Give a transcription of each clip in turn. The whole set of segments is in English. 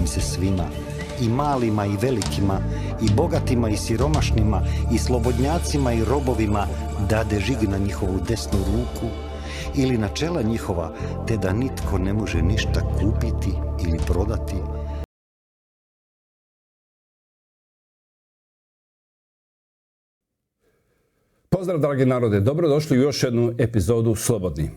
im se svima, i malima i velikima, i bogatima i siromašnima, i slobodnjacima i robovima, dade žig na njihovu desnu ruku ili na čela njihova, te da nitko ne može ništa kupiti ili prodati. Pozdrav, dragi narode, dobrodošli u još jednu epizodu Slobodni.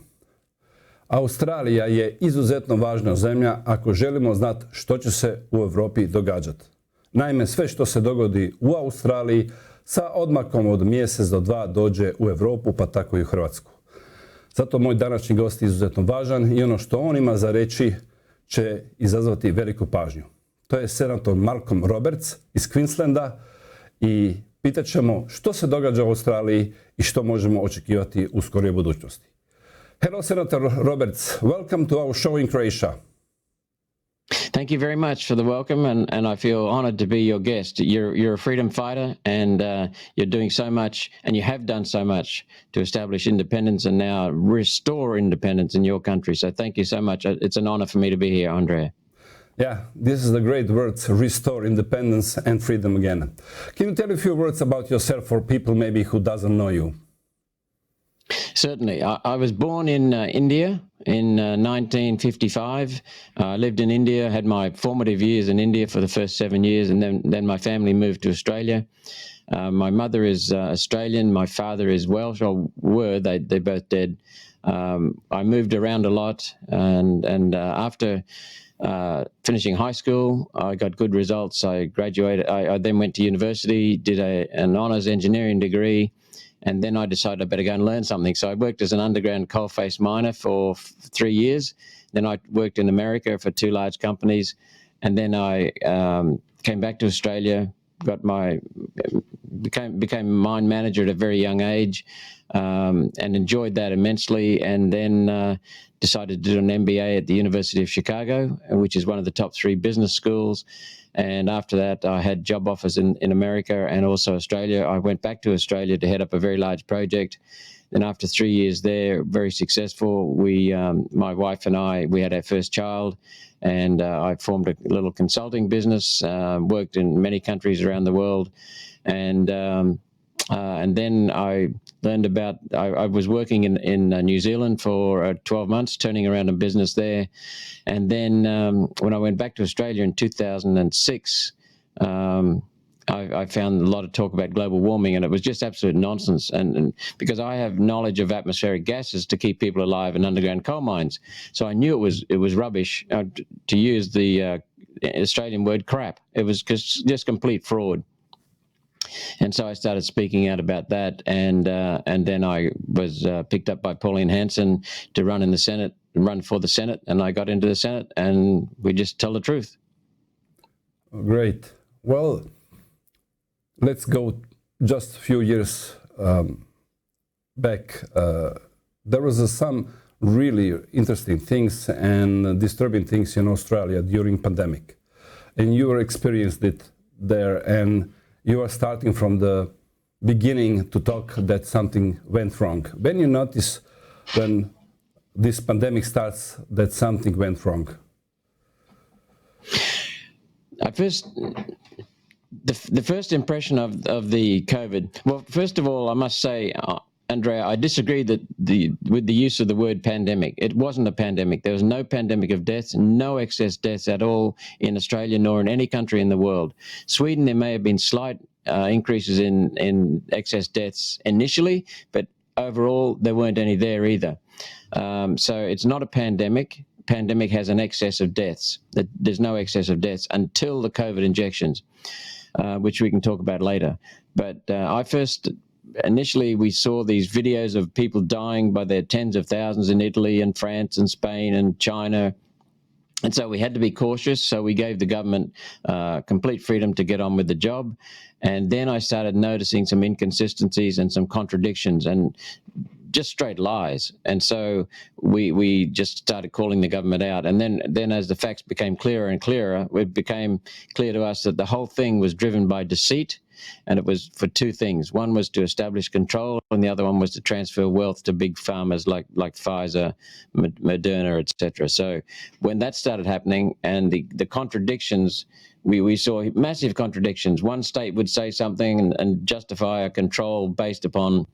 Australija je izuzetno važna zemlja ako želimo znati što će se u Europi događati. Naime, sve što se dogodi u Australiji sa odmakom od mjesec do dva dođe u Europu, pa tako i u Hrvatsku. Zato moj današnji gost je izuzetno važan i ono što on ima za reći će izazvati veliku pažnju. To je senator Malcolm Roberts iz Queenslanda i pitat ćemo što se događa u Australiji i što možemo očekivati u skorijoj budućnosti. Hello, Senator Roberts. Welcome to our show in Croatia. Thank you very much for the welcome, and I feel honored to be your guest. You're a freedom fighter, and you're doing so much, and you have done so much to establish independence and now restore independence in your country. So thank you so much. It's an honor for me to be here, Andrea. Yeah, this is the great words, restore independence and freedom again. Can you tell a few words about yourself for people maybe who doesn't know you? Certainly. I was born in India in 1955. I lived in India, had my formative years in India for the first 7 years, and then my family moved to Australia. My mother is Australian, my father is Welsh, or were, they're both dead. I moved around a lot, and after finishing high school, I got good results. I graduated. I then went to university, did an honours engineering degree, and then I decided I better go and learn something. So I worked as an underground coalface miner for 3 years. Then I worked in America for 2 large companies, and then I came back to Australia. Became a mine manager at a very young age, and enjoyed that immensely. And then decided to do an MBA at the University of Chicago, which is one of the top 3 business schools. And after that, I had job offers in America and also Australia. I went back to Australia to head up a very large project. Then after 3 years there, very successful, my wife and I had our first child, and I formed a little consulting business, worked in many countries around the world. And then I learned about, I was working in New Zealand for 12 months, turning around a business there. And then when I went back to Australia in 2006, I found a lot of talk about global warming, and it was just absolute nonsense. And because I have knowledge of atmospheric gases to keep people alive in underground coal mines, so I knew it was rubbish, to use the Australian word crap. It was just complete fraud. And so I started speaking out about that, and then I was picked up by Pauline Hanson to run for the Senate, and I got into the Senate, and we just tell the truth. Great. Well, let's go just a few years back. There was some really interesting things and disturbing things in Australia during pandemic, and you experienced it there, and you are starting from the beginning to talk that something went wrong. When you notice when this pandemic starts that something went wrong? The first impression of the COVID. Well, first of all, I must say, Andrea, I disagree with the use of the word pandemic. It wasn't a pandemic. There was no pandemic of deaths, no excess deaths at all in Australia nor in any country in the world. Sweden, there may have been slight increases in excess deaths initially, but overall there weren't any there either. So it's not a pandemic. Pandemic has an excess of deaths. There's no excess of deaths until the COVID injections, which we can talk about later. But initially we saw these videos of people dying by their tens of thousands in Italy and France and Spain and China. And so we had to be cautious. So we gave the government complete freedom to get on with the job. And then I started noticing some inconsistencies and some contradictions. And just straight lies. And so we just started calling the government out. And then as the facts became clearer and clearer, it became clear to us that the whole thing was driven by deceit. And it was for two things. One was to establish control, and the other one was to transfer wealth to big farmers like Pfizer, Moderna, etc. So when that started happening, and the contradictions, we saw massive contradictions. One state would say something and justify a control based upon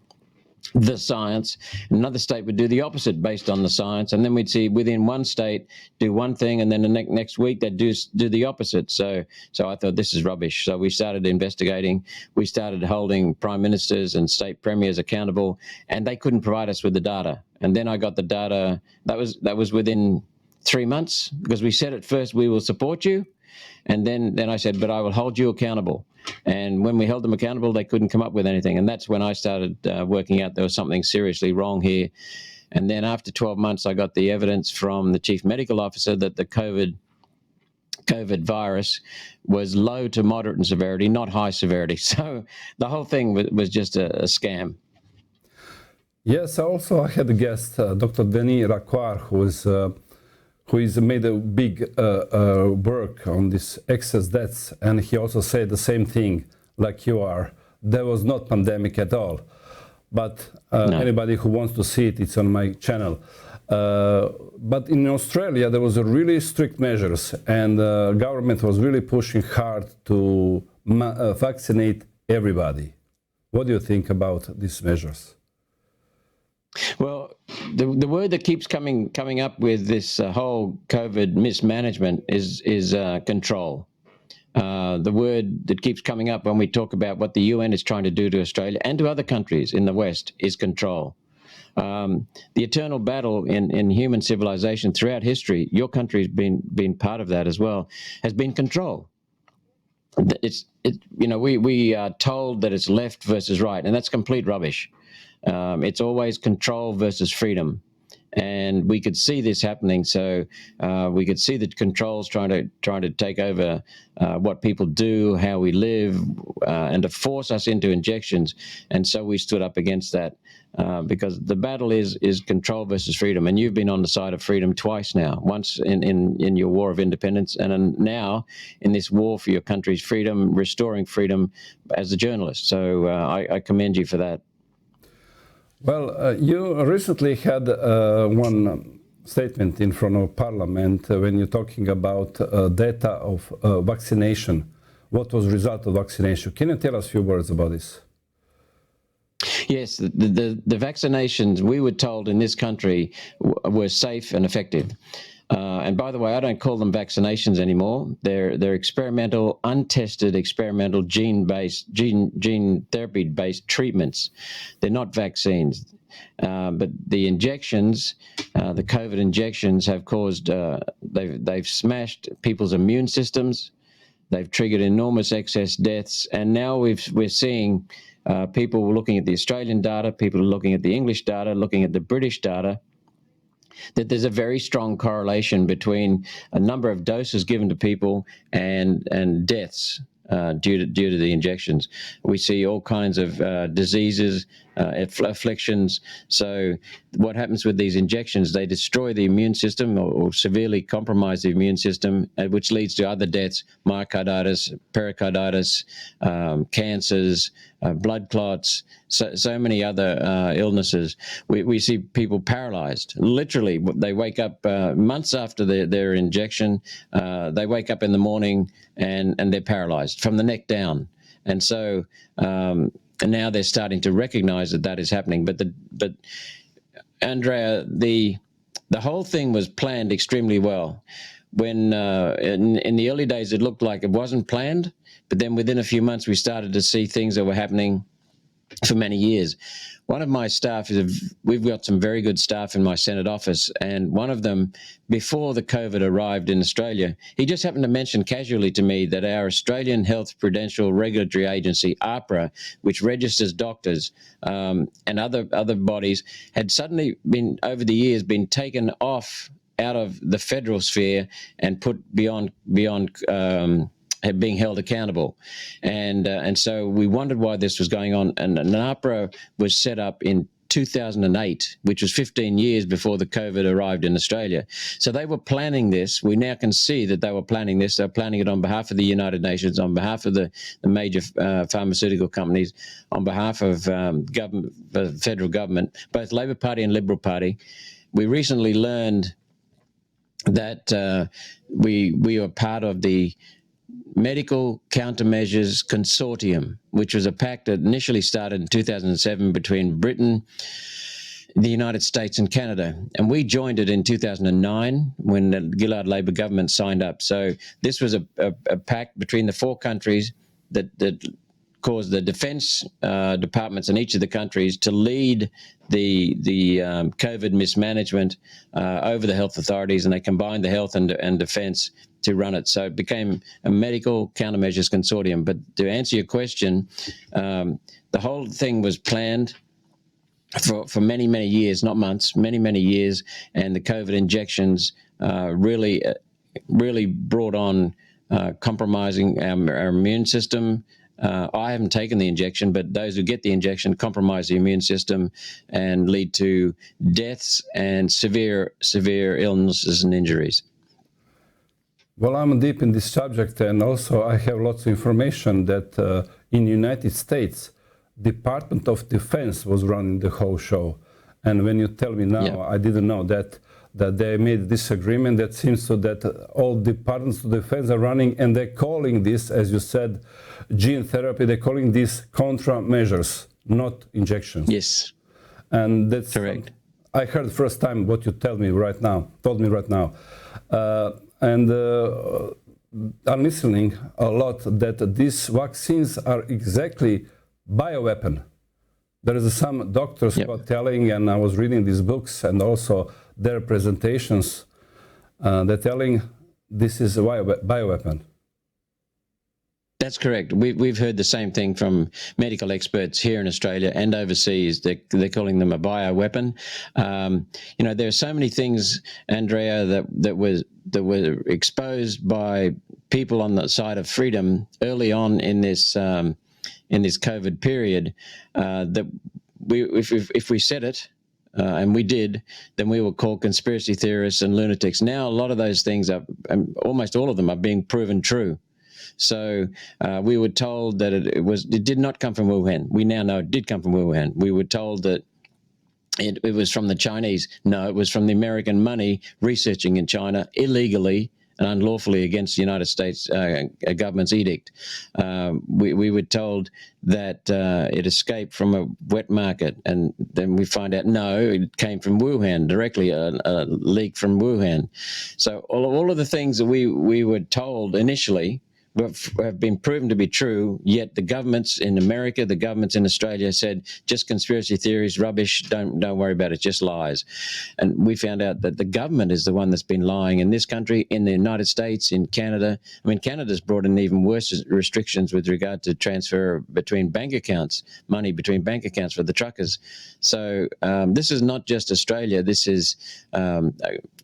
the science. Another state would do the opposite based on the science, and then we'd see within one state do one thing, and then the next week they'd do the opposite. So I thought, this is rubbish. So we started investigating. We started holding prime ministers and state premiers accountable, and they couldn't provide us with the data. And then I got the data. That was within 3 months, because we said at first, we will support you, and then I said, but I will hold you accountable. And when we held them accountable, they couldn't come up with anything. And that's when I started working out there was something seriously wrong here. And then after 12 months, I got the evidence from the chief medical officer that the COVID virus was low to moderate in severity, not high severity. So the whole thing was just a scam. Yes, also I had a guest, Dr. Denis Raquar, who is made a big work on this excess deaths, and he also said the same thing like you are. There was not pandemic at all. But No. Anybody who wants to see it, it's on my channel. But in Australia, there was a really strict measures, and the government was really pushing hard to vaccinate everybody. What do you think about these measures? Well, the word that keeps coming up with this whole COVID mismanagement is control. The word that keeps coming up when we talk about what the UN is trying to do to Australia and to other countries in the West is control. The eternal battle in human civilization throughout history, your country's been part of that as well, has been control. We are told that it's left versus right, and that's complete rubbish. It's always control versus freedom. And we could see this happening. So we could see the controls trying to take over what people do, how we live, and to force us into injections. And so we stood up against that because the battle is control versus freedom. And you've been on the side of freedom twice now, once in your war of independence, and now in this war for your country's freedom, restoring freedom as a journalist. So I commend you for that. Well, you recently had one statement in front of Parliament when you're talking about data of vaccination. What was the result of vaccination? Can you tell us a few words about this? Yes, the vaccinations we were told in this country were safe and effective. And by the way, I don't call them vaccinations anymore. They're experimental, untested, experimental gene therapy-based treatments. They're not vaccines. But the injections, the COVID injections, have caused they've smashed people's immune systems. They've triggered enormous excess deaths, and now we're seeing people looking at the Australian data, people looking at the English data, looking at the British data, that there's a very strong correlation between a number of doses given to people and deaths due to the injections. We see all kinds of diseases, afflictions. So what happens with these injections, they destroy the immune system or severely compromise the immune system, which leads to other deaths, myocarditis, pericarditis, cancers, blood clots, so many other illnesses. We see people paralyzed. Literally, they wake up months after their injection. They wake up in the morning and they're paralyzed from the neck down. And so now they're starting to recognize that is happening. But Andrea, the whole thing was planned extremely well. When in the early days, it looked like it wasn't planned. But then within a few months, we started to see things that were happening for many years. One of my staff we've got some very good staff in my Senate office, and one of them, before the COVID arrived in Australia, he just happened to mention casually to me that our Australian Health Prudential Regulatory Agency, AHPRA, which registers doctors and other bodies, had suddenly over the years been taken off out of the federal sphere and put beyond being held accountable. And so we wondered why this was going on. And AHPRA was set up in 2008, which was 15 years before the COVID arrived in Australia. So they were planning this. We now can see that they were planning this. They're planning it on behalf of the United Nations, on behalf of the major pharmaceutical companies, on behalf of the federal government, both Labor Party and Liberal Party. We recently learned that we were part of the Medical Countermeasures Consortium, which was a pact that initially started in 2007 between Britain, the United States and Canada. And we joined it in 2009 when the Gillard Labor government signed up. So this was a pact between the four countries that caused the defense departments in each of the countries to lead the COVID mismanagement over the health authorities, and they combined the health and defense to run it. So it became a Medical Countermeasures Consortium. But to answer your question, the whole thing was planned for many, many years, not months, many, many years. And the COVID injections really brought on compromising our immune system. I haven't taken the injection, but those who get the injection compromise the immune system and lead to deaths and severe illnesses and injuries. Well, I'm deep in this subject, and also I have lots of information that in the United States, Department of Defense was running the whole show. And when you tell me now, I didn't know that they made this agreement that seems so that all departments of defense are running, and they're calling this, as you said, gene therapy, they're calling these countermeasures, not injections. Yes. And that's correct. I heard the first time what you told me right now. I'm listening a lot that these vaccines are exactly bioweapon. There is some doctors who are telling, and I was reading these books and also their presentations, they're telling this is a bioweapon. That's correct. We've heard the same thing from medical experts here in Australia and overseas. They're calling them a bioweapon. There are so many things, Andrea, that were exposed by people on the side of freedom early on in this COVID period that if we said it. And we did, then we were called conspiracy theorists and lunatics. Now, a lot of those things almost all of them are being proven true. So we were told that it did not come from Wuhan. We now know it did come from Wuhan. We were told that it was from the Chinese. No, it was from the American money researching in China illegally and unlawfully against the United States government's edict. We were told that it escaped from a wet market, and then we find out, no, it came from Wuhan, directly a leak from Wuhan. So all of the things that we were told initially have been proven to be true, yet the governments in America, the governments in Australia said, just conspiracy theories, rubbish, don't worry about it, just lies. And we found out that the government is the one that's been lying in this country, in the United States, in Canada. I mean, Canada's brought in even worse restrictions with regard to transfer between bank accounts, money between bank accounts for the truckers. So this is not just Australia, this is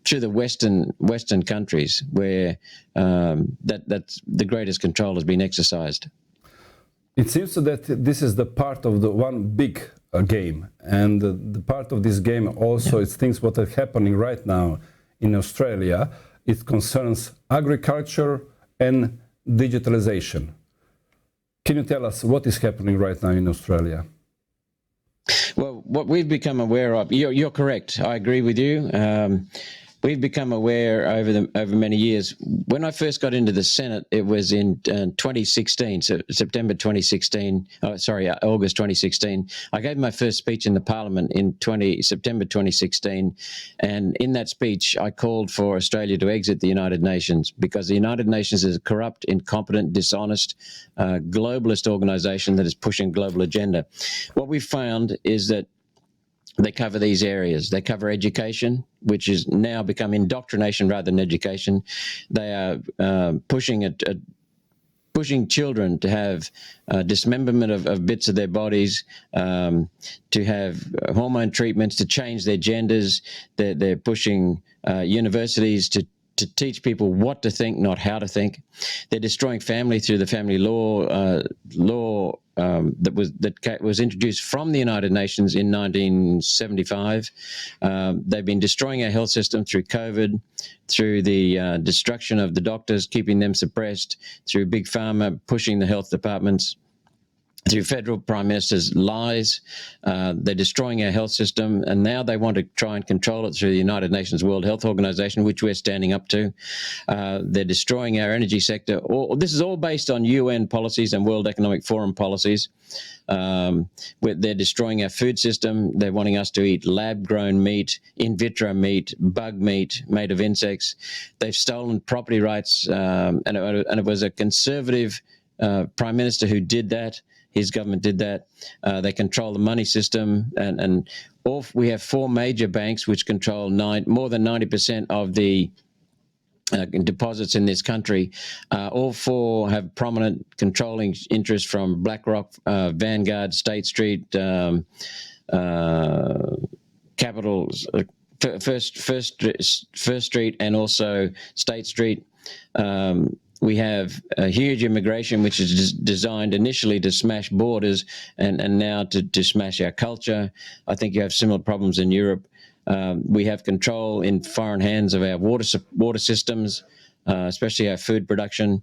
to the Western countries where that's the greatest control has been exercised. It seems that this is the part of the one big game, and the part of this game also is things what are happening right now in Australia. It concerns agriculture and digitalization. Can you tell us what is happening right now in Australia? Well, what we've become aware of, you're correct. I agree with you. We've become aware over many years. When I first got into the Senate, it was in 2016, so September 2016. August 2016. I gave my first speech in the Parliament in September 2016, and in that speech, I called for Australia to exit the United Nations because the United Nations is a corrupt, incompetent, dishonest, globalist organisation that is pushing global agenda. What we found is that they cover these areas. They cover education, which is now become indoctrination rather than education. They are pushing children to have dismemberment of bits of their bodies, to have hormone treatments, to change their genders. They're pushing universities to teach people what to think, not how to think. They're destroying family through the family law that was introduced from the United Nations in 1975. They've been destroying our health system through COVID, through the destruction of the doctors, keeping them suppressed, through Big Pharma pushing the health departments, through federal prime minister's lies. They're destroying our health system, and now they want to try and control it through the United Nations World Health Organization, which we're standing up to. They're destroying our energy sector. This is all based on UN policies and World Economic Forum policies. They're destroying our food system. They're wanting us to eat lab-grown meat, in vitro meat, bug meat made of insects. They've stolen property rights, and it was a conservative prime minister who did that. His government did that. They control the money system, and we have four major banks which control more than 90% of the deposits in this country. All four have prominent controlling interests, from BlackRock, Vanguard, State Street, Capitals, First Street, and also State Street. We have a huge immigration, which is designed initially to smash borders and now to smash our culture. I think you have similar problems in Europe. We have control in foreign hands of our water systems, especially our food production.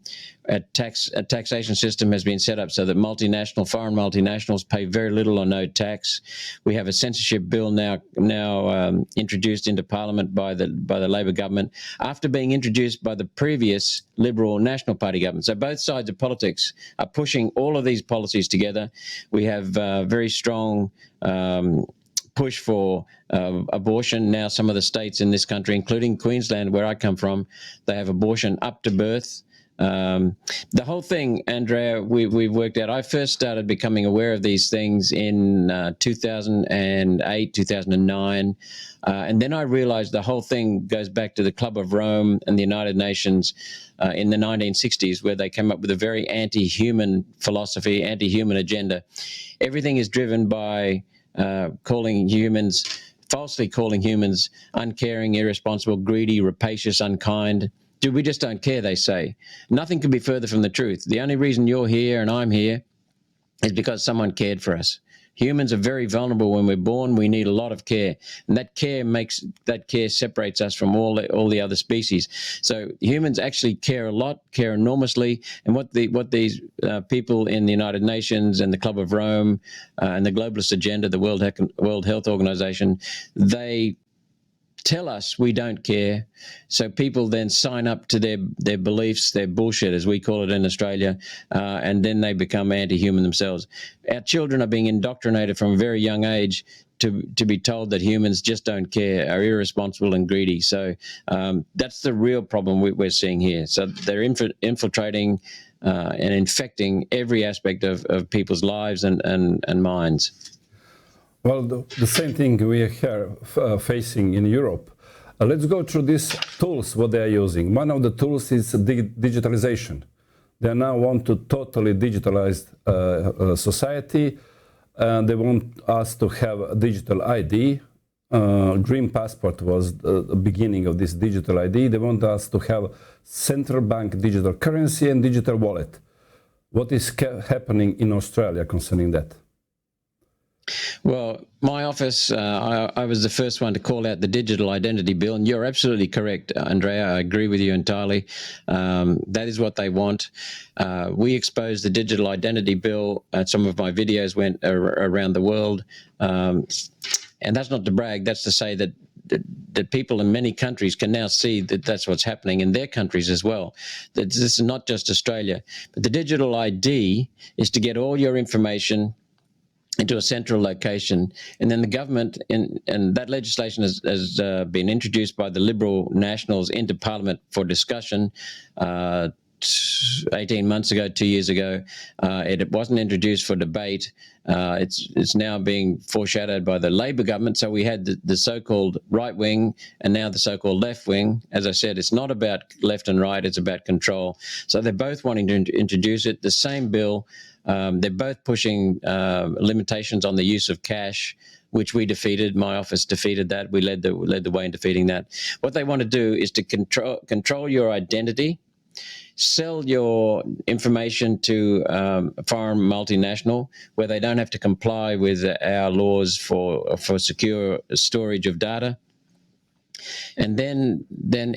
A taxation system has been set up so that foreign multinationals pay very little or no tax. We have a censorship bill now introduced into Parliament by the Labor government, after being introduced by the previous Liberal National Party government. So both sides of politics are pushing all of these policies together. We have very strong push for abortion. Now some of the states in this country, including Queensland, where I come from, they have abortion up to birth. The whole thing, Andrea, we've worked out. I first started becoming aware of these things in 2008, 2009. And then I realized the whole thing goes back to the Club of Rome and the United Nations in the 1960s, where they came up with a very anti-human philosophy, anti-human agenda. Everything is driven by falsely calling humans uncaring, irresponsible, greedy, rapacious, unkind. Dude, we just don't care, they say. Nothing could be further from the truth. The only reason you're here and I'm here is because someone cared for us. Humans are very vulnerable when we're born. We need a lot of care, and that care separates us from all the other species. So humans actually care a lot, care enormously, and what these people in the United Nations and the Club of Rome and the globalist agenda, the World Health Organization, they tell us we don't care. So people then sign up to their beliefs, their bullshit, as we call it in Australia, and then they become anti-human themselves. Our children are being indoctrinated from a very young age to be told that humans just don't care, are irresponsible and greedy. So that's the real problem we're seeing here. So they're infiltrating and infecting every aspect of people's lives and minds. Well, the same thing we are here facing in Europe. Let's go through these tools, what they are using. One of the tools is digitalization. They now want to totally digitalize society. They want us to have a digital ID. Green passport was the beginning of this digital ID. They want us to have central bank digital currency and digital wallet. What is happening in Australia concerning that? Well, my office, I was the first one to call out the digital identity bill, and you're absolutely correct, Andrea. I agree with you entirely. That is what they want. We exposed the digital identity bill. Some of my videos went around the world. And that's not to brag. That's to say that people in many countries can now see that that's what's happening in their countries as well. That this is not just Australia. But the digital ID is to get all your information into a central location, and then the government, and that legislation has been introduced by the Liberal Nationals into Parliament for discussion 18 months ago, 2 years ago. It wasn't introduced for debate. It's now being foreshadowed by the Labor government. So we had the so-called right wing and now the so-called left wing. As I said, it's not about left and right, it's about control. So they're both wanting to introduce it. The same bill. They're both pushing limitations on the use of cash, which we defeated. My office defeated that. We led the way in defeating that. What they want to do is to control your identity sell your information to a foreign multinational where they don't have to comply with our laws for secure storage of data. And then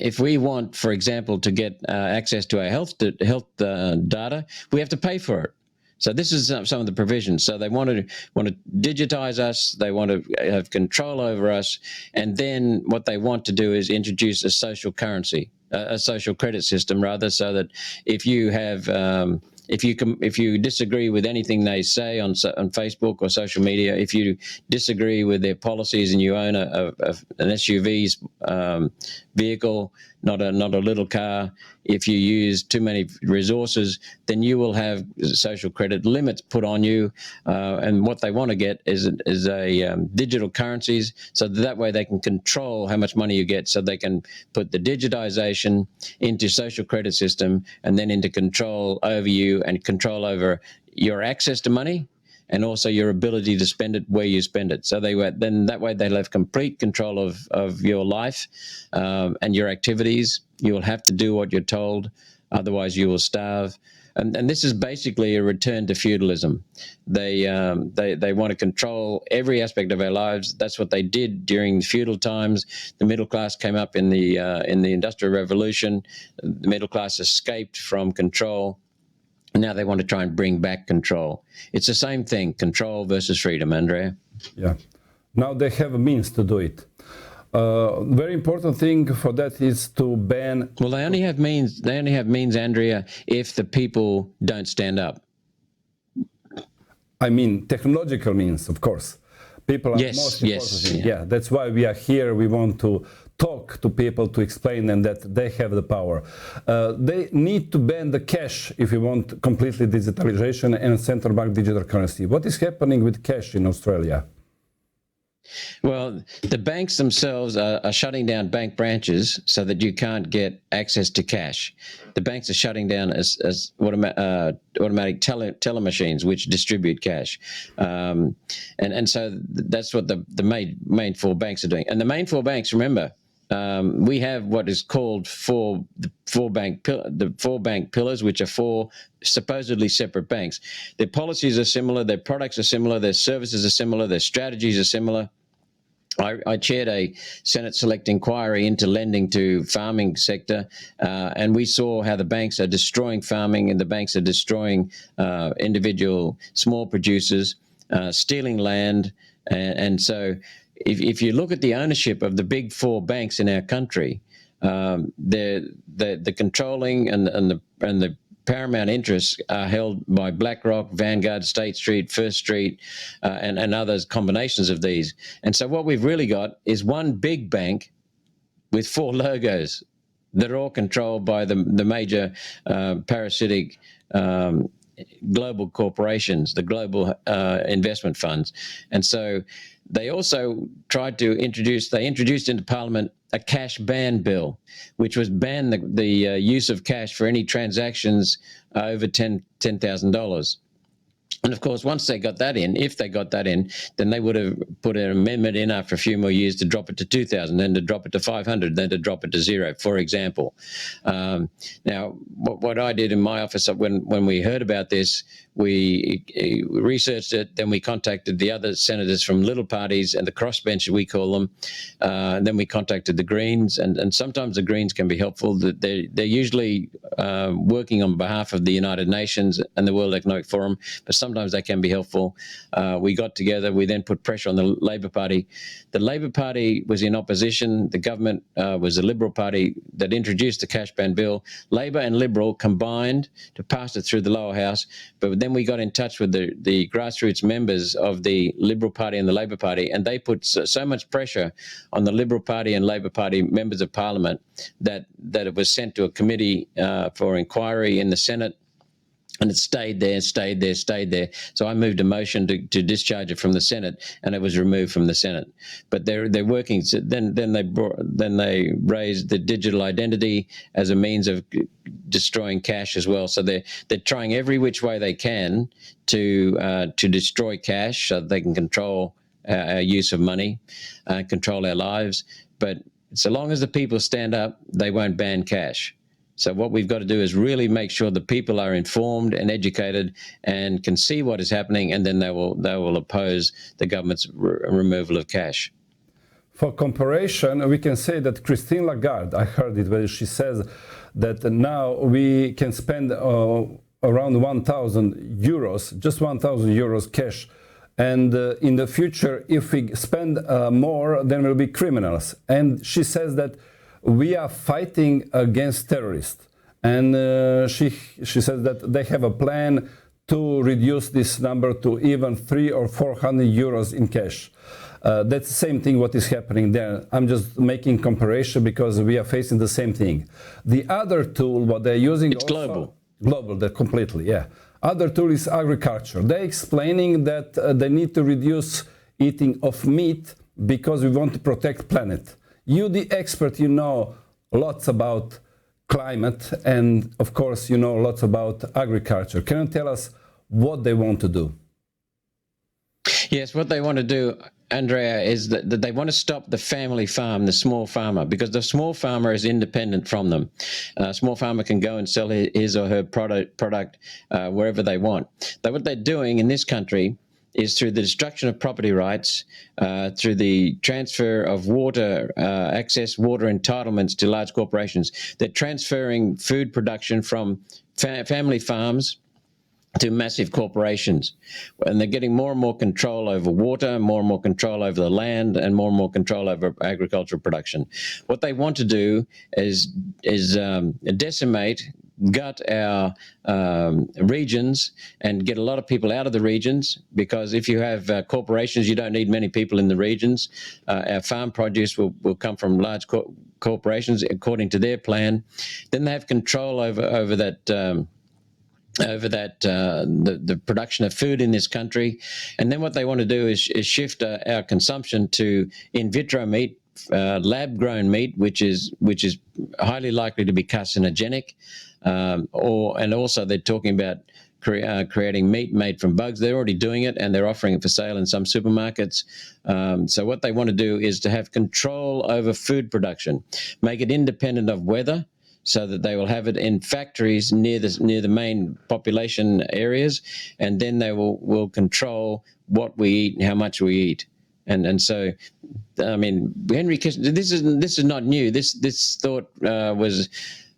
if we want, for example, to get access to our health data, we have to pay for it. So this is some of the provisions. So they want to digitize us. They want to have control over us. And then what they want to do is introduce a social currency, a social credit system, rather, so that if you have if you disagree with anything they say on Facebook or social media, if you disagree with their policies and you own an SUV vehicle, not a little car, if you use too many resources, then you will have social credit limits put on you. And what they want to get is a digital currencies, so that way they can control how much money you get, so they can put the digitization into social credit system and then into control over you and control over your access to money and also your ability to spend it where you spend it. So then that way they'll have complete control of your life and your activities. You will have to do what you're told, otherwise you will starve. And this is basically a return to feudalism. They want to control every aspect of our lives. That's what they did during the feudal times. The middle class came up in the Industrial Revolution. The middle class escaped from control. Now they want to try and bring back control. It's the same thing, control versus freedom, Andrea. Yeah. Now they have a means to do it. Very important thing for that is to ban. Well, they only have means, Andrea, if the people don't stand up. I mean, technological means, of course. People are most important. Yes. Yeah, that's why we are here. We want to talk to people to explain them that they have the power. They need to ban the cash if we want completely digitalization and central bank digital currency. What is happening with cash in Australia? Well, the banks themselves are shutting down bank branches so that you can't get access to cash. The banks are shutting down as automatic teller machines which distribute cash, and so that's what the main four banks are doing. And the main four banks, remember, we have what is called the four bank pillars, which are four supposedly separate banks. Their policies are similar, their products are similar, their services are similar, their strategies are similar. I chaired a Senate Select Inquiry into lending to farming sector, and we saw how the banks are destroying farming and the banks are destroying individual small producers, stealing land, and so if you look at the ownership of the big four banks in our country, the controlling and the paramount interests are held by BlackRock, Vanguard, State Street, First Street, and others, combinations of these. And so what we've really got is one big bank with four logos that are all controlled by the major parasitic global corporations, the global investment funds. And so they also introduced into Parliament a cash ban bill, which was ban the use of cash for any transactions over $10,000. And of course, once they got that in, if they got that in, then they would have put an amendment in after a few more years to drop it to 2,000, then to drop it to 500, then to drop it to zero, for example. Now, what I did in my office when we heard about this, we researched it, then we contacted the other senators from little parties and the crossbench, we call them. And then we contacted the Greens, and sometimes the Greens can be helpful. They're usually working on behalf of the United Nations and the World Economic Forum, but sometimes they can be helpful. We got together, we then put pressure on the Labor Party. The Labor Party was in opposition. The government was the Liberal Party that introduced the cash ban bill. Labor and Liberal combined to pass it through the lower house, but then we got in touch with the grassroots members of the Liberal Party and the Labor Party, and they put so much pressure on the Liberal Party and Labor Party members of Parliament that it was sent to a committee for inquiry in the Senate. And it stayed there. So I moved a motion to discharge it from the Senate, and it was removed from the Senate. But they're working. So then they raised the digital identity as a means of destroying cash as well. So they're trying every which way they can to destroy cash, so that they can control our use of money, control our lives. But so long as the people stand up, they won't ban cash. So what we've got to do is really make sure the people are informed and educated and can see what is happening, and then they will oppose the government's removal of cash. For comparison, we can say that Christine Lagarde, I heard it where she says that now we can spend around 1,000 euros, just 1,000 euros cash. And in the future, if we spend more, then we'll be criminals. And she says that we are fighting against terrorists. And she says that they have a plan to reduce this number to even 300 or 400 euros in cash. That's the same thing what is happening there. I'm just making comparison because we are facing the same thing. The other tool, what they're using... It's global. Global, that completely, yeah. Other tool is agriculture. They're explaining that they need to reduce eating of meat because we want to protect planet. You, the expert, you know lots about climate, and of course you know lots about agriculture. Can you tell us what they want to do? Yes, what they want to do, Andrea, is that they want to stop the family farm, the small farmer, because the small farmer is independent from them. A small farmer can go and sell his or her product wherever they want. What they're doing in this country is through the destruction of property rights, through the transfer of water, access water entitlements to large corporations. They're transferring food production from family farms to massive corporations. And they're getting more and more control over water, more and more control over the land, and more control over agricultural production. What they want to do is decimate, gut our regions and get a lot of people out of the regions, because if you have corporations, you don't need many people in the regions. Our farm produce will come from large corporations according to their plan. Then they have control over that the production of food in this country. And then what they want to do is shift our consumption to in vitro meat, lab-grown meat, which is highly likely to be carcinogenic. And also they're talking about creating meat made from bugs. They're already doing it, and they're offering it for sale in some supermarkets. So what they want to do is to have control over food production, make it independent of weather, so that they will have it in factories near the main population areas, and then they will control what we eat and how much we eat. And so, I mean, Henry Kissinger, this is not new. This thought was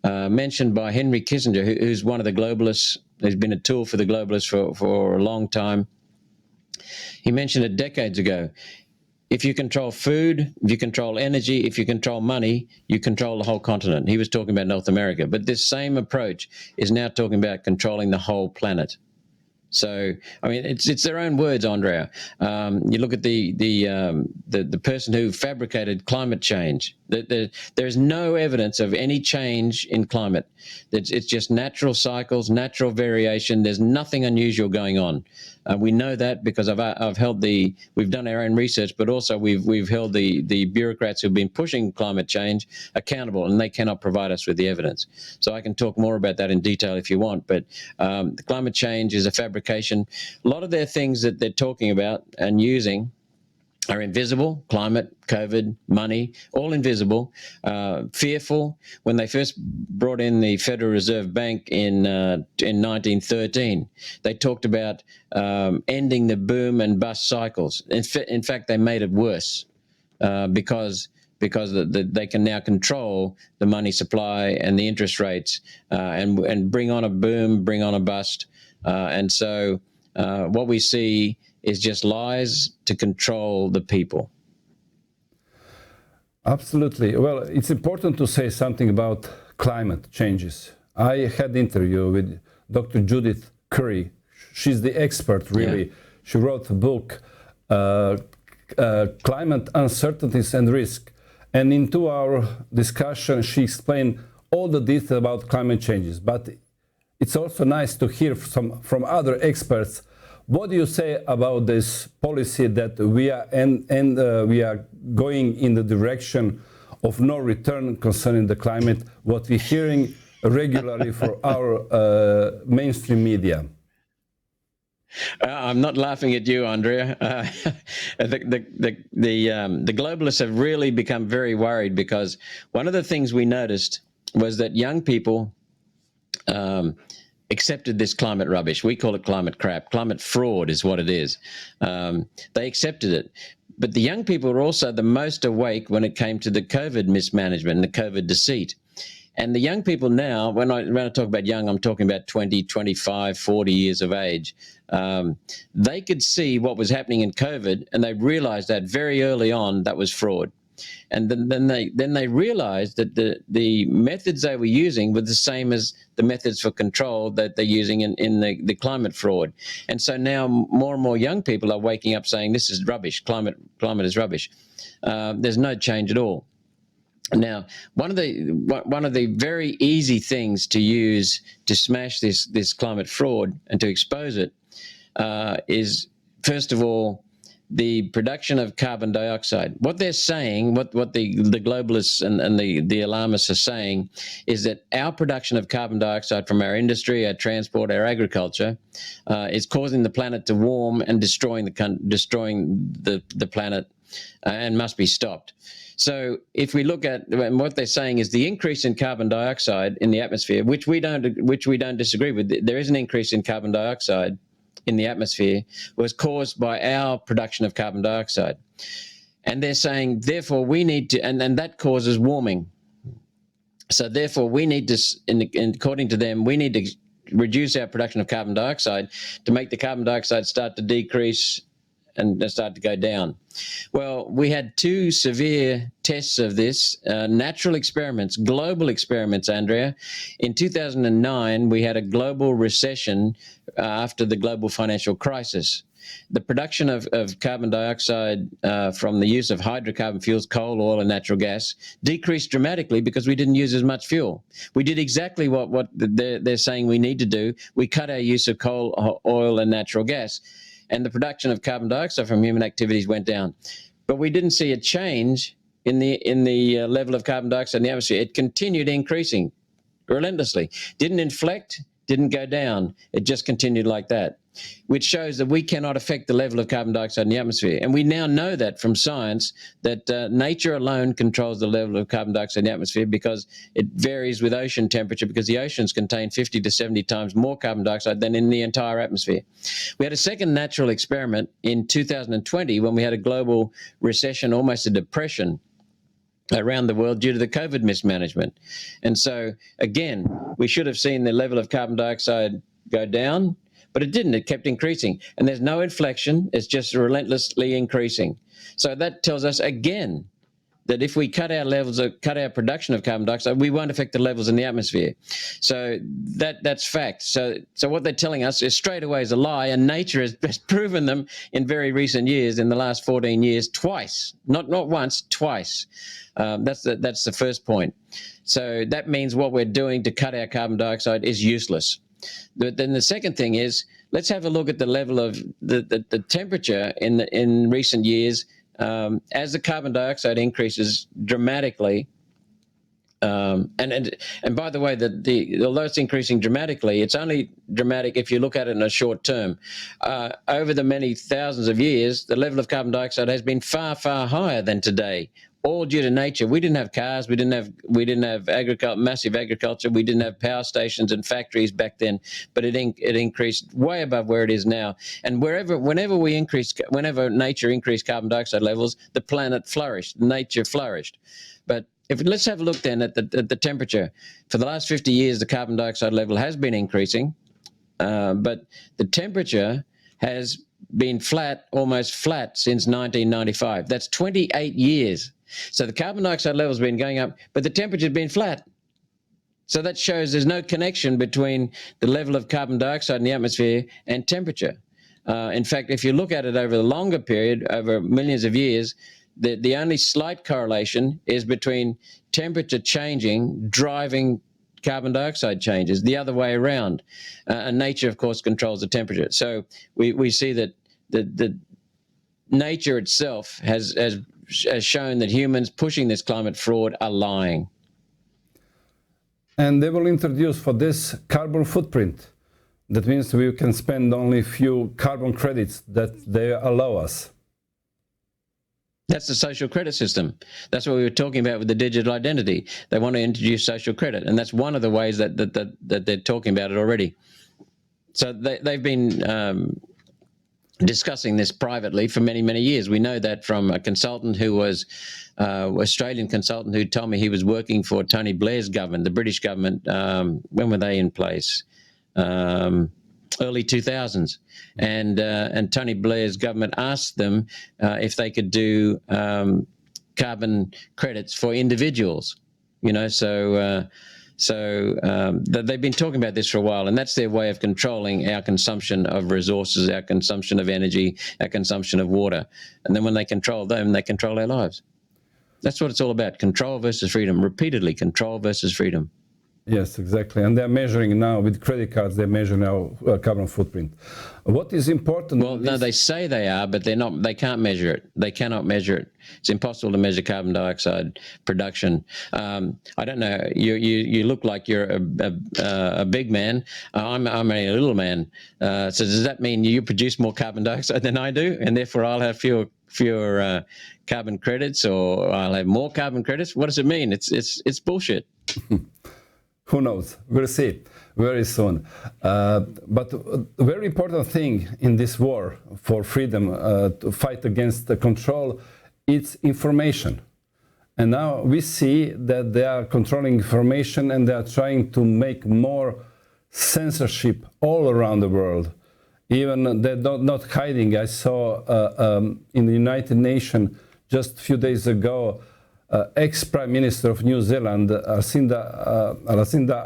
mentioned by Henry Kissinger, who's one of the globalists. He's been a tool for the globalists for a long time. He mentioned it decades ago. If you control food, if you control energy, if you control money, you control the whole continent. He was talking about North America, but this same approach is now talking about controlling the whole planet. So, I mean, it's their own words, Andrea. You look at the person who fabricated climate change. There's no evidence of any change in climate. It's just natural cycles, natural variation. There's nothing unusual going on. We know that because we've done our own research, but also we've held the bureaucrats who've been pushing climate change accountable, and they cannot provide us with the evidence. So I can talk more about that in detail if you want, but the climate change is a fabrication. A lot of their things that they're talking about and using are invisible. Climate, COVID, money, all invisible, fearful. When they first brought in the Federal Reserve Bank in 1913, they talked about ending the boom and bust cycles. In fact, they made it worse because they can now control the money supply and the interest rates and bring on a boom, bring on a bust. And so what we see is just lies to control the people. Absolutely. Well, it's important to say something about climate changes. I had an interview with Dr. Judith Curry. She's the expert, really. Yeah. She wrote a book, Climate Uncertainties and Risk. And into our discussion, she explained all the details about climate changes. But it's also nice to hear from other experts. What do you say about this policy that we are going in the direction of no return concerning the climate, what we're hearing regularly for our mainstream media? I'm not laughing at you, Andrea. The globalists have really become very worried, because one of the things we noticed was that young people accepted this climate rubbish. We call it climate crap. Climate fraud is what it is. They accepted it. But the young people were also the most awake when it came to the COVID mismanagement and the COVID deceit. And the young people now, when I talk about young, I'm talking about 20, 25, 40 years of age. They could see what was happening in COVID, and they realized that very early on that was fraud. And then they realized that the methods they were using were the same as the methods for control that they're using in the climate fraud. And so now more and more young people are waking up saying, this is rubbish, climate is rubbish. There's no change at all. Now, one of the very easy things to use to smash this climate fraud and to expose it is, first of all, the production of carbon dioxide. What they're saying, what the globalists and the alarmists are saying, is that our production of carbon dioxide from our industry, our transport, our agriculture, is causing the planet to warm and destroying the planet, and must be stopped. So if we look at what they're saying is the increase in carbon dioxide in the atmosphere, which we don't disagree with. There is an increase in carbon dioxide in the atmosphere, was caused by our production of carbon dioxide. And they're saying, therefore, we need to, and that causes warming. So therefore, we need to, according to them, we need to reduce our production of carbon dioxide to make the carbon dioxide start to decrease and start to go down. Well, we had two severe tests of this, natural experiments, global experiments, Andrea. In 2009, we had a global recession after the global financial crisis. The production of carbon dioxide from the use of hydrocarbon fuels, coal, oil, and natural gas decreased dramatically because we didn't use as much fuel. We did exactly what they're saying we need to do. We cut our use of coal, oil, and natural gas, and the production of carbon dioxide from human activities went down. But we didn't see a change in the level of carbon dioxide in the atmosphere. It continued increasing relentlessly. Didn't inflect, didn't go down. It just continued like that, which shows that we cannot affect the level of carbon dioxide in the atmosphere. And we now know that from science, that nature alone controls the level of carbon dioxide in the atmosphere, because it varies with ocean temperature, because the oceans contain 50 to 70 times more carbon dioxide than in the entire atmosphere. We had a second natural experiment in 2020 when we had a global recession, almost a depression around the world due to the COVID mismanagement. And so, again, we should have seen the level of carbon dioxide go down, but it didn't. It kept increasing. And there's no inflection. It's just relentlessly increasing. So that tells us, again, that if we cut our production of carbon dioxide, we won't affect the levels in the atmosphere. So that's fact. So what they're telling us is straight away is a lie, and nature has proven them in very recent years, in the last 14 years, twice. Not once, twice. That's the first point. So that means what we're doing to cut our carbon dioxide is useless. Then the second thing is, let's have a look at the level of the temperature in recent years. As the carbon dioxide increases dramatically, and by the way, although it's increasing dramatically, it's only dramatic if you look at it in a short term. Over the many thousands of years, the level of carbon dioxide has been far, far higher than today, all due to nature. We didn't have cars, we didn't have massive agriculture, we didn't have power stations and factories back then, but it increased way above where it is now. And whenever nature increased carbon dioxide levels, the planet flourished, nature flourished. But let's have a look then at the temperature. For the last 50 years, the carbon dioxide level has been increasing, but the temperature has been almost flat since 1995. That's 28 years. So the carbon dioxide level has been going up, but the temperature has been flat. So that shows there's no connection between the level of carbon dioxide in the atmosphere and temperature. In fact, if you look at it over the longer period, over millions of years, the only slight correlation is between temperature changing, driving carbon dioxide changes, the other way around. And nature, of course, controls the temperature. So we see that the nature itself has shown that humans pushing this climate fraud are lying. And they will introduce for this carbon footprint. That means we can spend only few carbon credits that they allow us. That's the social credit system. That's what we were talking about with the digital identity. They want to introduce social credit, and that's one of the ways that they're talking about it already. So they've been discussing this privately for many, many years. We know that from a consultant who was Australian consultant who told me he was working for Tony Blair's government, the British government. When were they in place? Early 2000s, and Tony Blair's government asked them if they could do carbon credits for individuals. They've been talking about this for a while, and that's their way of controlling our consumption of resources, our consumption of energy, our consumption of water. And then when they control them, they control our lives. That's what it's all about: control versus freedom. Repeatedly, control versus freedom. Yes, exactly. And they're measuring now with credit cards, they measure now carbon footprint. What is important? Well, no, they say they are, but they're not. They can't measure it. They cannot measure it. It's impossible to measure carbon dioxide production. I don't know. You look like you're a big man. I'm only a little man. So does that mean you produce more carbon dioxide than I do, and therefore I'll have fewer carbon credits, or I'll have more carbon credits? What does it mean? It's bullshit. Who knows? We'll see very soon. But a very important thing in this war for freedom, to fight against the control, it's information. And now we see that they are controlling information, and they are trying to make more censorship all around the world. Even they're not hiding. I saw in the United Nations just a few days ago, ex-Prime Minister of New Zealand, Jacinda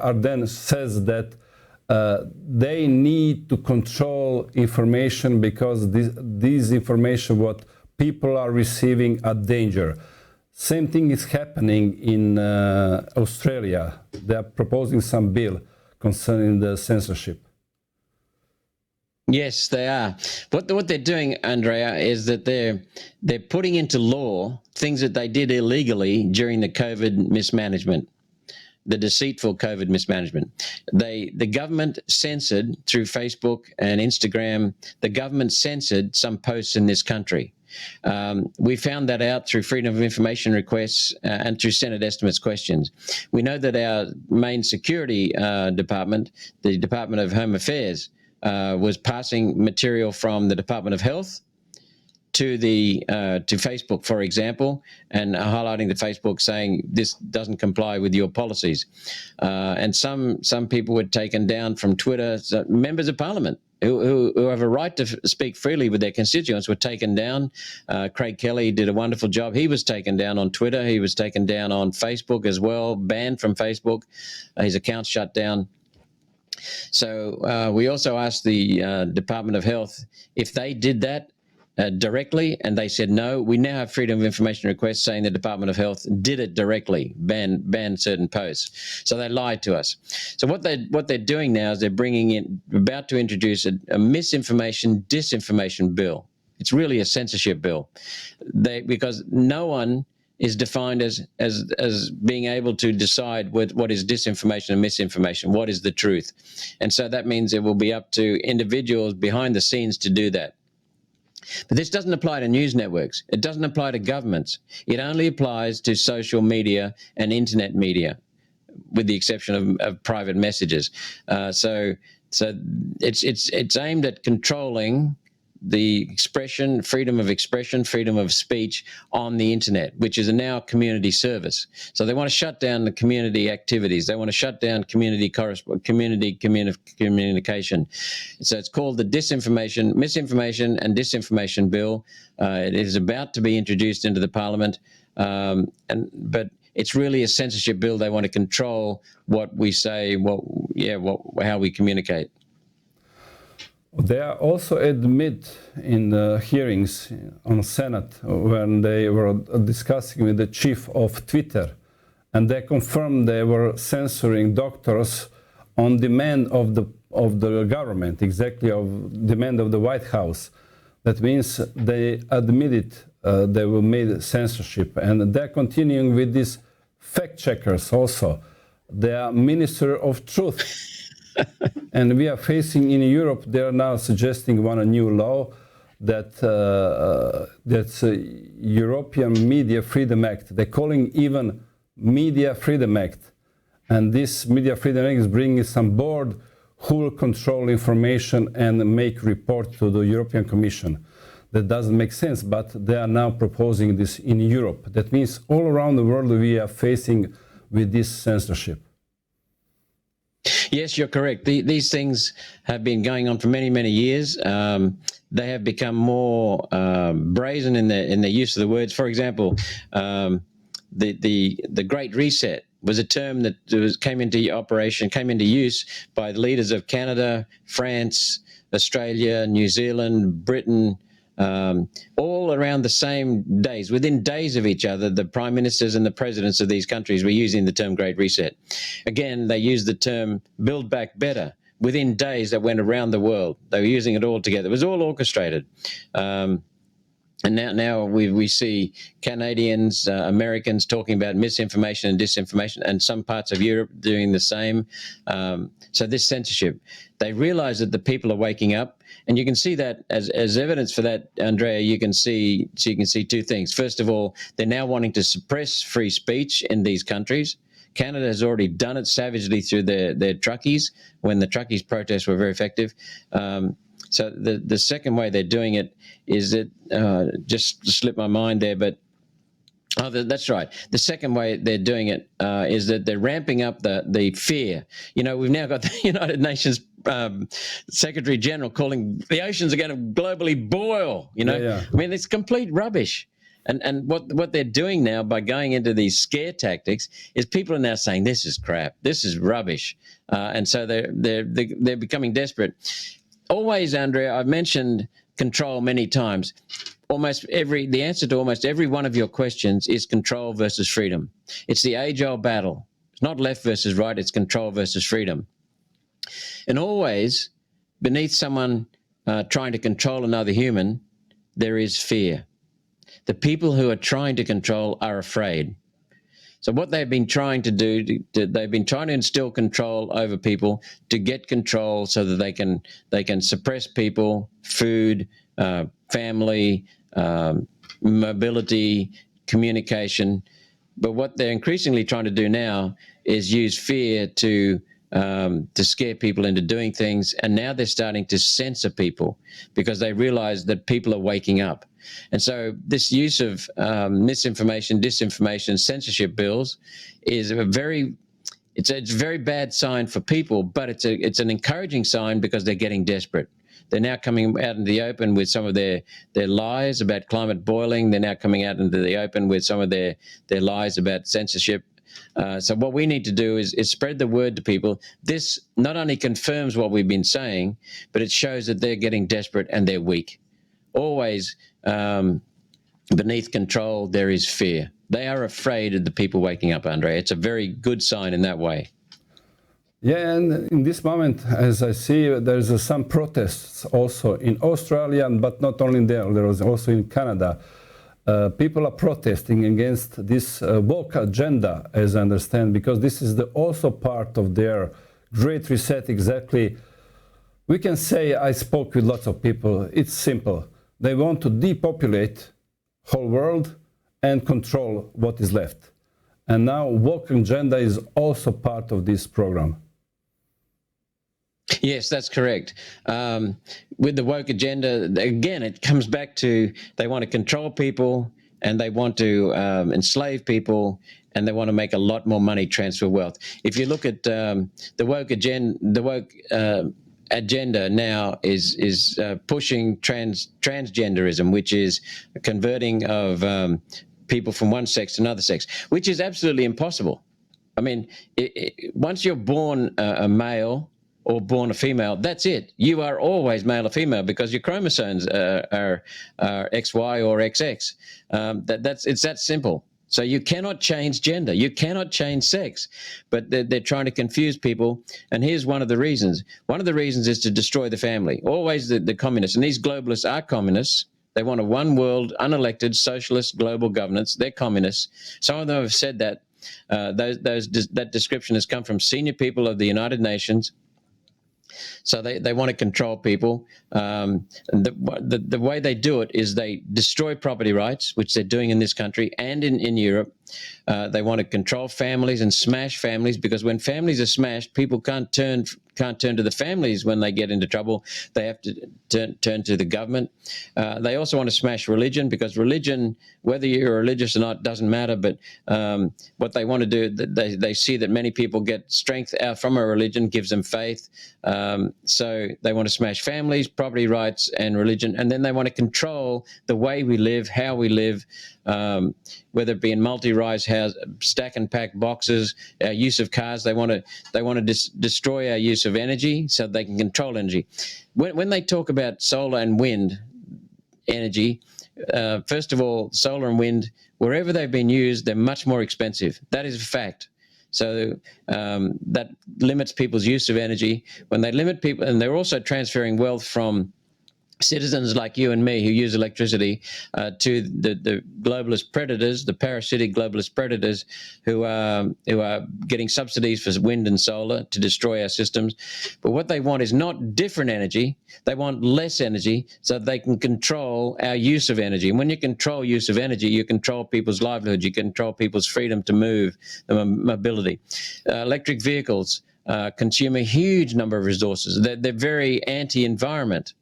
Ardern, says that they need to control information because this information, what people are receiving, are danger. Same thing is happening in Australia. They are proposing some bill concerning the censorship. Yes, they are. What they're doing, Andrea, is that they're putting into law things that they did illegally during the COVID mismanagement, the deceitful COVID mismanagement. The government censored through Facebook and Instagram. The government censored some posts in this country. We found that out through Freedom of Information requests and through Senate estimates questions. We know that our main security department, the Department of Home Affairs, was passing material from the Department of Health to Facebook, for example, and highlighting the Facebook, saying this doesn't comply with your policies. And some people were taken down from Twitter. So members of Parliament who have a right to speak freely with their constituents were taken down. Craig Kelly did a wonderful job. He was taken down on Twitter. He was taken down on Facebook as well, banned from Facebook. His account shut down. So we also asked the Department of Health if they did that directly, and they said no. We now have Freedom of Information requests saying the Department of Health did it directly, banned certain posts. So they lied to us. So what they're doing now is they're about to introduce a misinformation, disinformation bill. It's really a censorship bill, because no one is defined as being able to decide what is disinformation and misinformation, what is the truth. And so that means it will be up to individuals behind the scenes to do that. But this doesn't apply to news networks. It doesn't apply to governments. It only applies to social media and internet media, with the exception of private messages. So it's aimed at controlling the freedom of expression, freedom of speech on the internet, which is now community service. So they want to shut down the community activities. They want to shut down community communication. So it's called the Misinformation and Disinformation Bill. It is about to be introduced into the Parliament, but it's really a censorship bill. They want to control what we say, how we communicate. They also admit in the hearings on Senate when they were discussing with the chief of Twitter, and they confirmed they were censoring doctors on demand of the government, exactly of demand of the White House. That means they admitted they were made censorship, and they're continuing with these fact checkers also. They are minister of truth. And we are facing in Europe, they are now suggesting a new law that's European Media Freedom Act. They're calling even Media Freedom Act. And this Media Freedom Act is bringing some board who will control information and make report to the European Commission. That doesn't make sense, but they are now proposing this in Europe. That means all around the world we are facing with this censorship. Yes, you're correct. These things have been going on for many, many years. They have become more brazen in the use of the words. For example, the Great Reset was a term that came into use by the leaders of Canada, France, Australia, New Zealand, Britain, all around the same days, within days of each other. The prime ministers and the presidents of these countries were using the term Great Reset. Again, they used the term Build Back Better. Within days, that went around the world. They were using it all together. It was all orchestrated. And now we see Canadians, Americans talking about misinformation and disinformation, and some parts of Europe doing the same. So this censorship, they realize that the people are waking up, and you can see that as evidence for that, Andrea. You can see two things. First of all, they're now wanting to suppress free speech in these countries. Canada has already done it savagely through their truckies, when the truckies protests were very effective. So the second way they're doing it is that, just slipped my mind there, but that's right. The second way they're doing it is that they're ramping up the fear. You know, we've now got the United Nations Secretary General calling the oceans are going to globally boil. You know, Yeah. I mean, it's complete rubbish. And what they're doing now by going into these scare tactics is people are now saying this is crap, this is rubbish, and so they're becoming desperate. Always, Andrea, I've mentioned control many times. The answer to almost every one of your questions is control versus freedom. It's the age-old battle. It's not left versus right, it's control versus freedom. And always, beneath someone trying to control another human, there is fear. The people who are trying to control are afraid. So what they've been trying to do, they've been trying to instill control over people to get control so that they can suppress people, food, family, mobility, communication. But what they're increasingly trying to do now is use fear to scare people into doing things. And now they're starting to censor people because they realize that people are waking up. And so this use of misinformation, disinformation, censorship bills is a very bad sign for people, but it's an encouraging sign because they're getting desperate. They're now coming out into the open with some of their lies about climate boiling. They're now coming out into the open with some of their lies about censorship. So what we need to do is spread the word to people. This not only confirms what we've been saying, but it shows that they're getting desperate and they're weak. Always beneath control, there is fear. They are afraid of the people waking up, Andre. It's a very good sign in that way. Yeah, and in this moment, as I see, there's some protests also in Australia, but not only there. There was also in Canada. People are protesting against this woke agenda, as I understand, because this is also part of their Great Reset. Exactly. We can say, I spoke with lots of people. It's simple. They want to depopulate whole world and control what is left. And now woke agenda is also part of this program. Yes, that's correct. With the woke agenda, again, it comes back to they want to control people and they want to enslave people and they want to make a lot more money, transfer wealth. If you look at the woke agenda now is pushing transgenderism, which is converting of people from one sex to another sex, which is absolutely impossible. I mean, once you're born a male or born a female, that's it. You are always male or female because your chromosomes are XY or XX. It's that simple. So you cannot change gender. You cannot change sex. But they're trying to confuse people. And here's one of the reasons. One of the reasons is to destroy the family. Always the communists. And these globalists are communists. They want a one world, unelected, socialist global governance. They're communists. Some of them have said that. That description has come from senior people of the United Nations. So they want to control people. The way they do it is they destroy property rights, which they're doing in this country and in Europe. They want to control families and smash families, because when families are smashed, people can't turn to the families when they get into trouble. They have to turn to the government. They also want to smash religion, because religion, whether you're religious or not, doesn't matter. But what they want to do, they see that many people get strength out from a religion, gives them faith. So they want to smash families, property rights, and religion. And then they want to control the way we live, how we live, whether it be in multi-rise house, stack and pack boxes, our use of cars. They want to destroy our use of energy so they can control energy. When they talk about solar and wind energy, first of all, solar and wind, wherever they've been used, they're much more expensive. That is a fact. So that limits people's use of energy. When they limit people, and they're also transferring wealth from citizens like you and me who use electricity to the globalist predators, the parasitic globalist predators who are getting subsidies for wind and solar to destroy our systems. But what they want is not different energy. They want less energy so they can control our use of energy. And when you control use of energy, you control people's livelihoods. You control people's freedom to move, the mobility. Electric vehicles consume a huge number of resources. They're very anti-environment.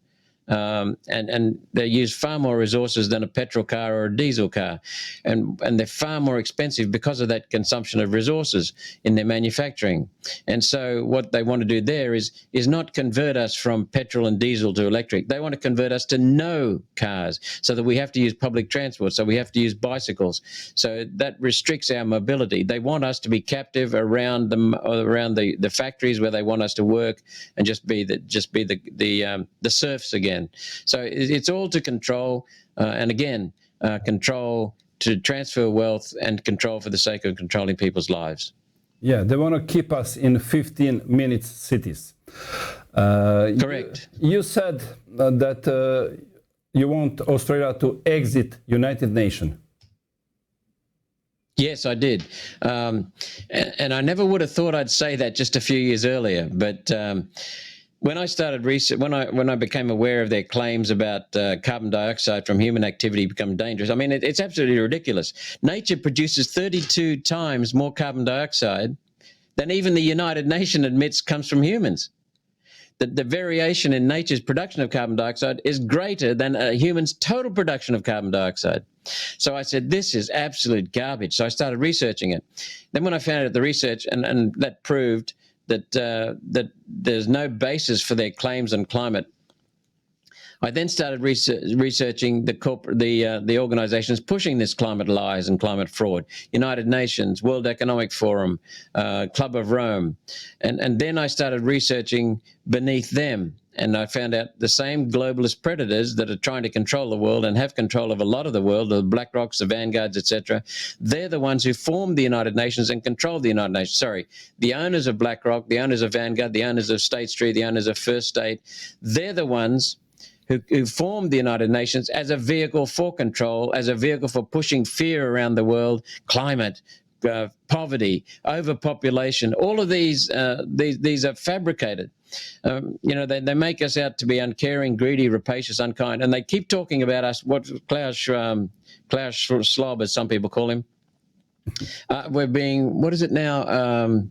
And they use far more resources than a petrol car or a diesel car, and they're far more expensive because of that consumption of resources in their manufacturing. And so what they want to do there is not convert us from petrol and diesel to electric. They want to convert us to no cars, so that we have to use public transport, so we have to use bicycles. So that restricts our mobility. They want us to be captive around the factories where they want us to work and just be the serfs again. So it's all to control, and again, control to transfer wealth and control for the sake of controlling people's lives. Yeah, they want to keep us in 15-minute cities. Correct. You said that you want Australia to exit United Nations. Yes, I did. And I never would have thought I'd say that just a few years earlier, but when I started research, when I became aware of their claims about carbon dioxide from human activity become dangerous, I mean, it's absolutely ridiculous. Nature produces 32 times more carbon dioxide than even the United Nations admits comes from humans. The variation in nature's production of carbon dioxide is greater than a human's total production of carbon dioxide. So I said, this is absolute garbage. So I started researching it. Then when I found out the research, and that proved that there's no basis for their claims on climate, I then started researching the organizations pushing this climate lies and climate fraud: United Nations, World Economic Forum, Club of Rome, and then I started researching beneath them. And I found out the same globalist predators that are trying to control the world and have control of a lot of the world, the BlackRocks, the Vanguards, etc. They're the ones who formed the United Nations and control the United Nations. Sorry, the owners of BlackRock, the owners of Vanguard, the owners of State Street, the owners of First State, they're the ones who formed the United Nations as a vehicle for control, as a vehicle for pushing fear around the world, climate, poverty, overpopulation. All of these are fabricated. They make us out to be uncaring, greedy, rapacious, unkind, and they keep talking about us. What Klaus Schwab, as some people call him, we're being, what is it now?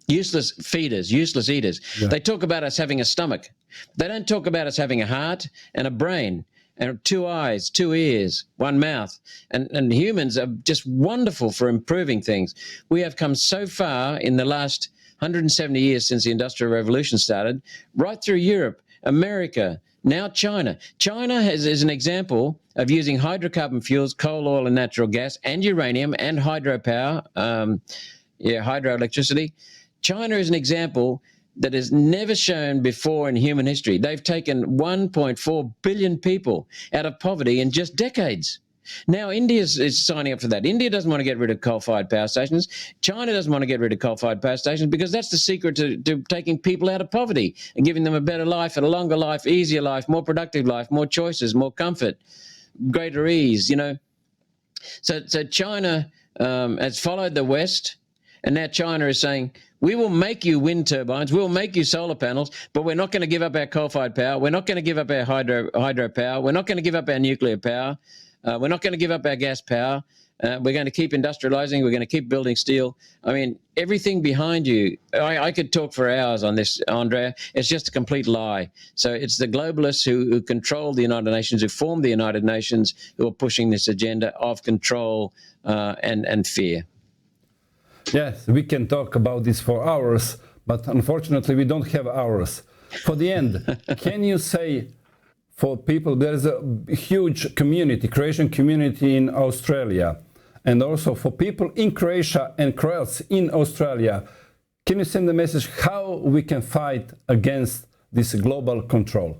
Useless feeders, useless eaters. Yeah. They talk about us having a stomach. They don't talk about us having a heart and a brain and 2 eyes, 2 ears, 1 mouth. And humans are just wonderful for improving things. We have come so far in the last 170 years since the Industrial Revolution started, right through Europe, America, now China. China is an example of using hydrocarbon fuels, coal, oil, and natural gas, and uranium, and hydropower, hydroelectricity. China is an example that is never shown before in human history. They've taken 1.4 billion people out of poverty in just decades. Now India is signing up for that. India doesn't want to get rid of coal-fired power stations. China doesn't want to get rid of coal-fired power stations because that's the secret to taking people out of poverty and giving them a better life, a longer life, easier life, more productive life, more choices, more comfort, greater ease, So China has followed the West And now China is saying, we will make you wind turbines, we'll make you solar panels, but we're not going to give up our coal-fired power. We're not going to give up our hydro power. We're not going to give up our nuclear power. We're not going to give up our gas power. We're going to keep industrializing. We're going to keep building steel. I mean, everything behind you, I could talk for hours on this, Andrea. It's just a complete lie. So it's the globalists who control the United Nations, who form the United Nations, who are pushing this agenda of control and fear. Yes, we can talk about this for hours, but unfortunately we don't have hours. For the end, can you say for people, there's a huge community, Croatian community in Australia, and also for people in Croatia and Croats in Australia, can you send a message how we can fight against this global control?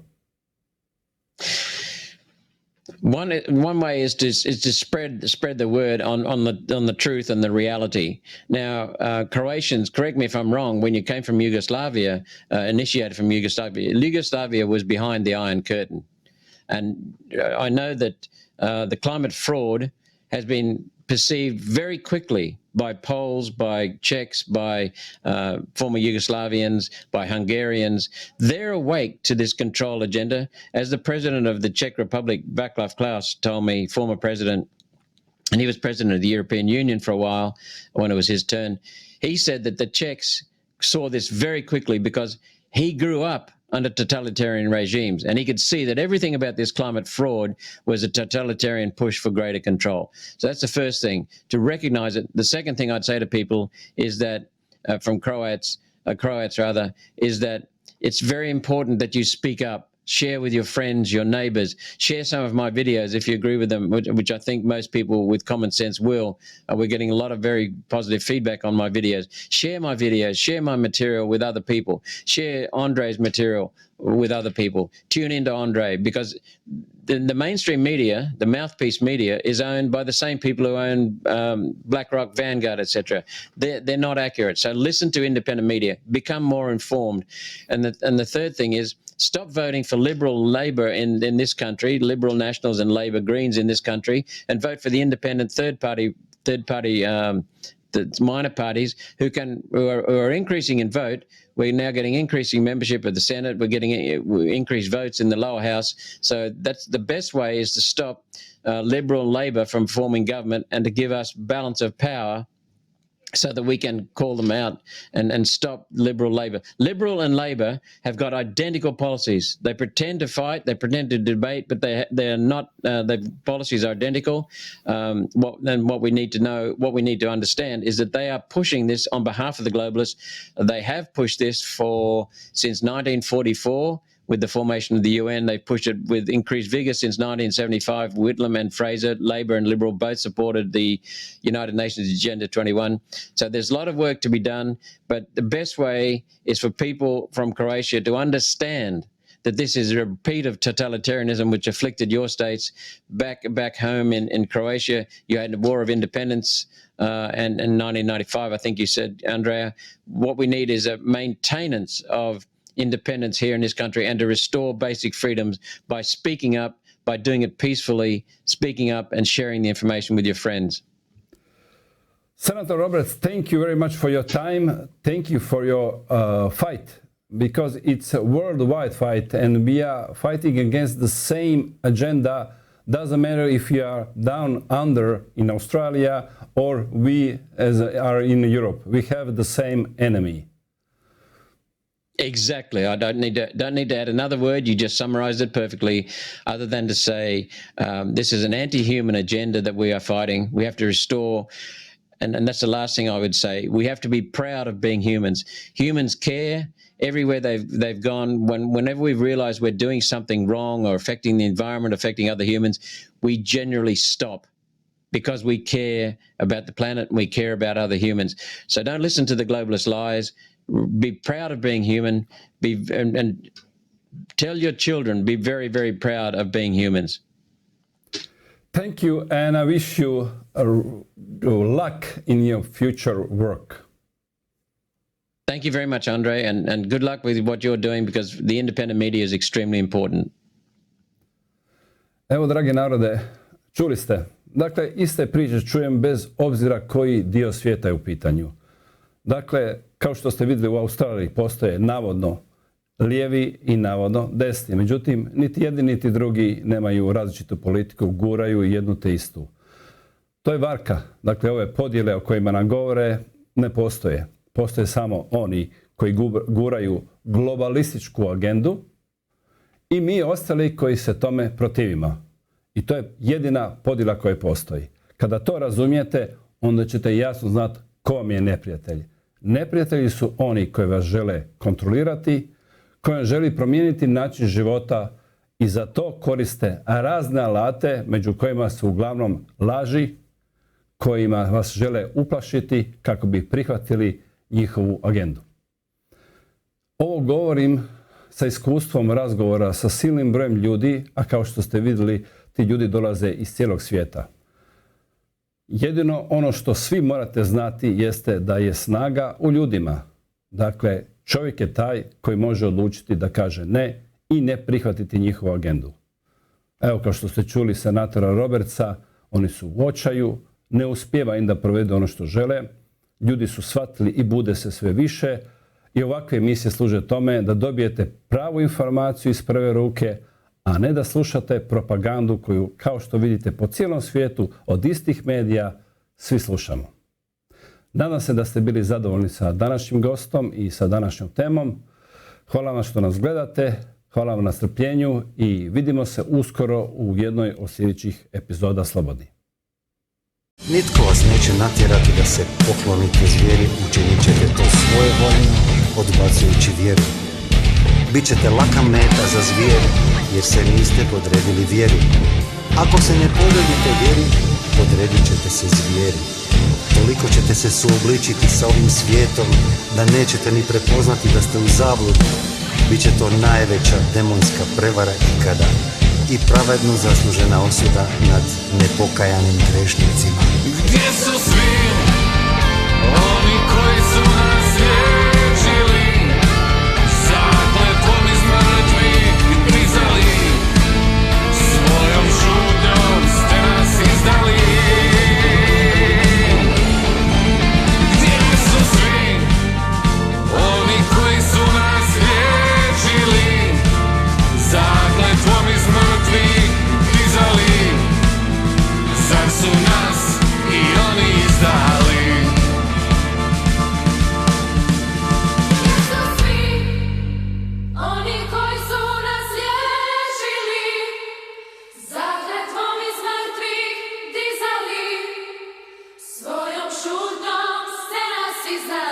One way is to spread the word on the truth and the reality. Now, Croatians, correct me if I'm wrong, when you came from Yugoslavia, initiated from Yugoslavia was behind the Iron Curtain. And I know that the climate fraud has been perceived very quickly by Poles, by Czechs, by former Yugoslavians, by Hungarians. They're awake to this control agenda. As the president of the Czech Republic, Václav Klaus, told me, former president, and he was president of the European Union for a while when it was his turn, he said that the Czechs saw this very quickly because he grew up under totalitarian regimes, and he could see that everything about this climate fraud was a totalitarian push for greater control. So that's the first thing, to recognize it. The second thing I'd say to people is that, from Croats rather, is that it's very important that you speak up. Share with your friends, your neighbors. Share some of my videos if you agree with them, which I think most people with common sense will. We're getting a lot of very positive feedback on my videos. Share my videos, share my material with other people. Share Andre's material with other people. Tune into Andre, because the mainstream media, the mouthpiece media, is owned by the same people who own BlackRock, Vanguard, etc. They're not accurate. So listen to independent media. Become more informed. And the third thing is, stop voting for Liberal Labor in this country, Liberal Nationals and Labor Greens in this country, and vote for the independent third party, the minor parties who are increasing in vote. We're now getting increasing membership of the Senate. We're getting increased votes in the lower house. So that's the best way, is to stop Liberal Labor from forming government and to give us balance of power, so that we can call them out and stop Liberal Labor. Liberal and Labor have got identical policies. They pretend to fight, they pretend to debate, but they are not. Their policies are identical. What we need to know, what we need to understand, is that they are pushing this on behalf of the globalists. They have pushed this since 1944. With the formation of the UN, they've pushed it with increased vigor since 1975. Whitlam and Fraser, Labor and Liberal, both supported the United Nations Agenda 21. So there's a lot of work to be done, but the best way is for people from Croatia to understand that this is a repeat of totalitarianism which afflicted your states. Back home in Croatia, you had a war of independence, and in 1995, I think you said, Andrea, what we need is a maintenance of independence here in this country, and to restore basic freedoms by speaking up, by doing it peacefully, speaking up and sharing the information with your friends. Senator Roberts, thank you very much for your time. Thank you for your fight, because it's a worldwide fight and we are fighting against the same agenda. Doesn't matter if you are down under in Australia or we are in Europe. We have the same enemy. Exactly. I don't need to add another word. You just summarized it perfectly, other than to say this is an anti-human agenda that we are fighting. We have to restore, and that's the last thing I would say. We have to be proud of being humans. Humans care. Everywhere they've gone, whenever we've realized we're doing something wrong or affecting the environment, affecting other humans, we generally stop, because we care about the planet and we care about other humans. So don't listen to the globalist lies. Be proud of being human. And tell your children, be very, very proud of being humans. Thank you, and I wish you luck in your future work. Thank you very much, Andre, and good luck with what you're doing, because the independent media is extremely important. Evo, dragi narode, čuli ste. Dakle, iste priče čujem bez obzira koji dio svijeta je u pitanju. Dakle, kao što ste vidjeli u Australiji postoje navodno lijevi i navodno desni. Međutim, niti jedni niti drugi nemaju različitu politiku, guraju jednu te istu. To je varka. Dakle, ove podjele o kojima nam govore ne postoje. Postoje samo oni koji guraju globalističku agendu i mi ostali koji se tome protivimo. I to je jedina podjela koja postoji. Kada to razumijete, onda ćete jasno znati ko vam je neprijatelj. Neprijatelji su oni koji vas žele kontrolirati, koji vam želi promijeniti način života i za to koriste razne alate, među kojima su uglavnom laži, kojima vas žele uplašiti kako bi prihvatili njihovu agendu. Ovo govorim sa iskustvom razgovora sa silnim brojem ljudi, a kao što ste vidjeli, ti ljudi dolaze iz cijelog svijeta. Jedino ono što svi morate znati jeste da je snaga u ljudima. Dakle, čovjek je taj koji može odlučiti da kaže ne i ne prihvatiti njihovu agendu. Evo, kao što ste čuli senatora Robertsa, oni su u očaju, ne uspijeva im da provedu ono što žele, ljudi su shvatili i bude se sve više i ovakve emisije služe tome da dobijete pravu informaciju iz prve ruke, a ne da slušate propagandu koju, kao što vidite po cijelom svijetu, od istih medija svi slušamo. Nadam se da ste bili zadovoljni sa današnjim gostom i sa današnjom temom. Hvala vam što nas gledate, hvala vam na strpljenju i vidimo se uskoro u jednoj od sljedećih epizoda Slobodni. Nitko vas neće natjerati da se poklonite zvijeri, učinit ćete to svoje voljno, odbacujući vjeru. Bićete laka meta za zvijeri, jer se niste podredili vjeri. Ako se ne podredite vjeri, podredit ćete se zvijeri. Toliko ćete se suobličiti sa ovim svijetom, da nećete ni prepoznati da ste u zabludi. Biće to najveća demonska prevara ikada i pravedno zaslužena osuda nad nepokajanim grešnicima. Gdje su svi oni koji su nas liječili, zakletvom iz mrtvih dizali, svojom šutnjom ste nas izdali? Gdje su svi oni koji su nas liječili, zakletvom iz mrtvih dizali? Zar su nas i oni izdali? Gdje su svi oni koji su nas liječili, zakletvom iz mrtvih dizali, svojom šutnjom ste nas izdali?